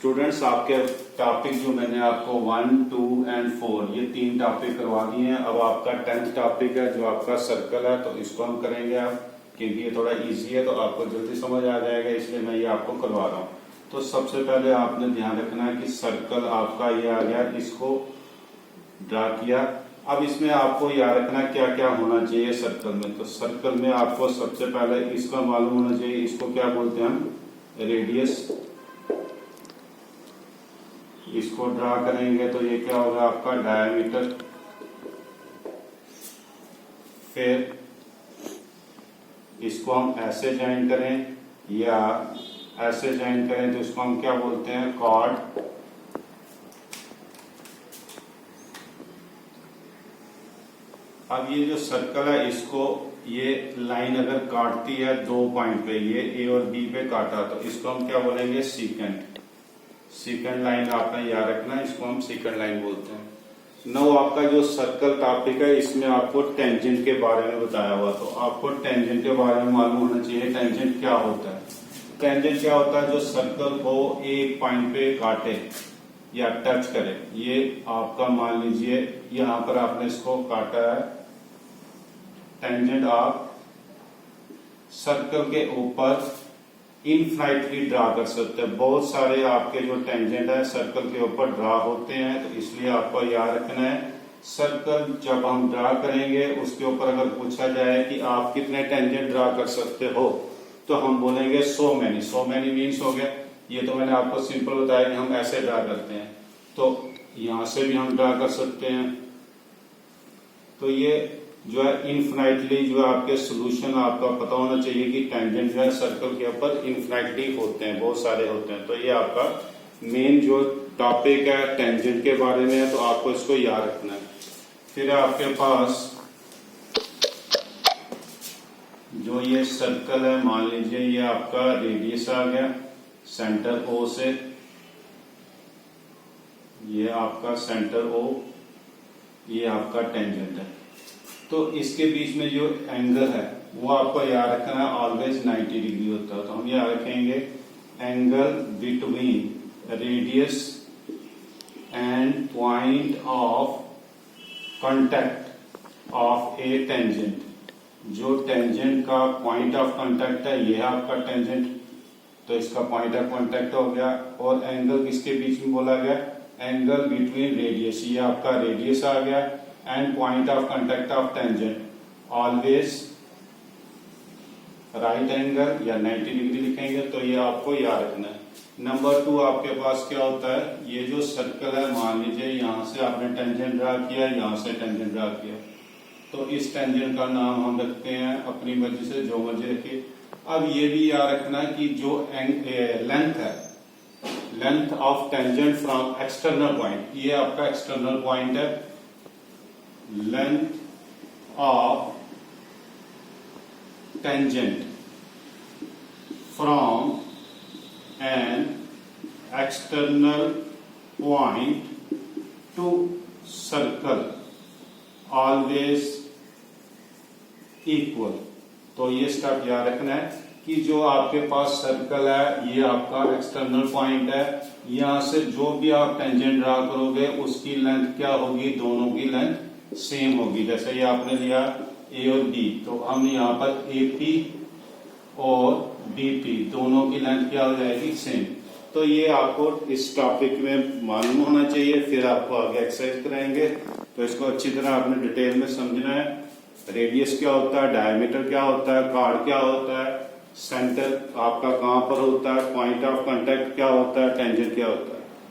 Students आपके topic जो मैंने आपको 1, 2 एंड 4 ये 3 टॉपिक करवा दिए हैं। अब आपका 10th टॉपिक है जो आपका सर्कल है, तो इसको हम करेंगे आप, क्योंकि ये थोड़ा इजी है तो आपको जल्दी समझ आ जाएगा, इसलिए मैं ये आपको करवा रहा हूँ। तो सबसे पहले आपने ध्यान रखना है कि सर्कल आपका ये आ गया, इसको ड्रा किया। अब इसमें आपको याद रखना क्या क्या होना चाहिए सर्कल में। तो सर्कल में आपको सबसे पहले इसका मालूम होना चाहिए, इसको क्या बोलते हैं हम, रेडियस। इसको ड्रा करेंगे तो ये क्या होगा आपका डायमीटर। फिर इसको हम ऐसे ज्वाइन करें या ऐसे ज्वाइन करें तो इसको हम क्या बोलते हैं, कॉर्ड। अब ये जो सर्कल है इसको ये लाइन अगर काटती है 2 पॉइंट पे, ये ए और बी पे काटा, तो इसको हम क्या बोलेंगे, सीकेंट। सेकंड लाइन आपने याद रखना है, इसको हम सेकंड लाइन बोलते हैं। नौ आपका जो सर्कल टॉपिक है इसमें आपको टेंजेंट के बारे में बताया हुआ, तो आपको टेंजेंट के बारे में मालूम होना चाहिए। टेंजेंट क्या होता है? टेंजेंट क्या होता है, जो सर्कल को एक पॉइंट पे काटे या टच करे। ये आपका मान लीजिए यहाँ पर आपने इसको काटा है, टेंजेंट आप सर्कल के ऊपर इनफाइनाइटली ड्रा कर सकते हैं। बहुत सारे आपके जो टेंजेंट है सर्कल के ऊपर ड्रा होते हैं, तो इसलिए आपको याद रखना है सर्कल जब हम ड्रा करेंगे उसके ऊपर अगर पूछा जाए कि आप कितने टेंजेंट ड्रा कर सकते हो, तो हम बोलेंगे so many. So many means हो गया, ये तो मैंने आपको सिंपल बताया कि हम ऐसे ड्रा करते हैं, तो यहां से भी हम ड्रा कर सकते हैं। तो ये जो है इनफाइनाइटली जो है आपके सोल्यूशन आपका पता होना चाहिए कि टेंजेंट जो है सर्कल के ऊपर इनफाइनाइटली होते हैं, बहुत सारे होते हैं। तो ये आपका मेन जो टॉपिक है टेंजेंट के बारे में है, तो आपको इसको याद रखना है। फिर आपके पास जो ये सर्कल है, मान लीजिए ये आपका रेडियस आ गया सेंटर ओ से, ये आपका सेंटर ओ, ये आपका टेंजेंट है। तो इसके बीच में जो एंगल है वो आपको याद रखना है, ऑलवेज 90 डिग्री होता है। तो हम याद रखेंगे angle between radius and point of contact of A tangent. जो टेंजेंट का पॉइंट ऑफ कांटेक्ट है ये है आपका टेंजेंट, तो इसका पॉइंट ऑफ कांटेक्ट हो गया। और एंगल किसके बीच में बोला गया, एंगल बिटवीन रेडियस, ये आपका रेडियस आ गया, and point of contact of tangent always right angle या 90 डिग्री लिखेंगे। तो ये आपको याद रखना है। नंबर 2 आपके पास क्या होता है, ये जो सर्कल है मान लीजिए यहां से आपने टेंजेंट ड्रा किया, यहां से टेंजेंट ड्रा किया, तो इस टेंजेंट का नाम हम रखते हैं अपनी मर्जी से, जो मर्जी रखिए। अब ये भी याद रखना कि जो लेंथ है, length of tangent from external point, ये आपका एक्सटर्नल पॉइंट है। length of tangent from an external point to circle always equal। तो ये स्टेप याद रखना है कि जो आपके पास सर्कल है ये आपका एक्सटर्नल पॉइंट है, यहां से जो भी आप टेंजेंट ड्रा करोगे उसकी लेंथ क्या होगी, दोनों की लेंथ सेम होगी। जैसे ये आपने लिया ए और बी, तो हम यहाँ पर ए पी और बी पी दोनों की लेंथ क्या हो जाएगी, सेम। तो ये आपको इस टॉपिक में मालूम होना चाहिए। फिर आपको आगे एक्सरसाइज कराएंगे, तो इसको अच्छी तरह आपने डिटेल में समझना है। रेडियस क्या होता है, डायमीटर क्या होता है, कॉर्ड क्या होता है, सेंटर आपका कहाँ पर होता है, पॉइंट ऑफ कांटेक्ट क्या होता है, टेंजेंट क्या होता है।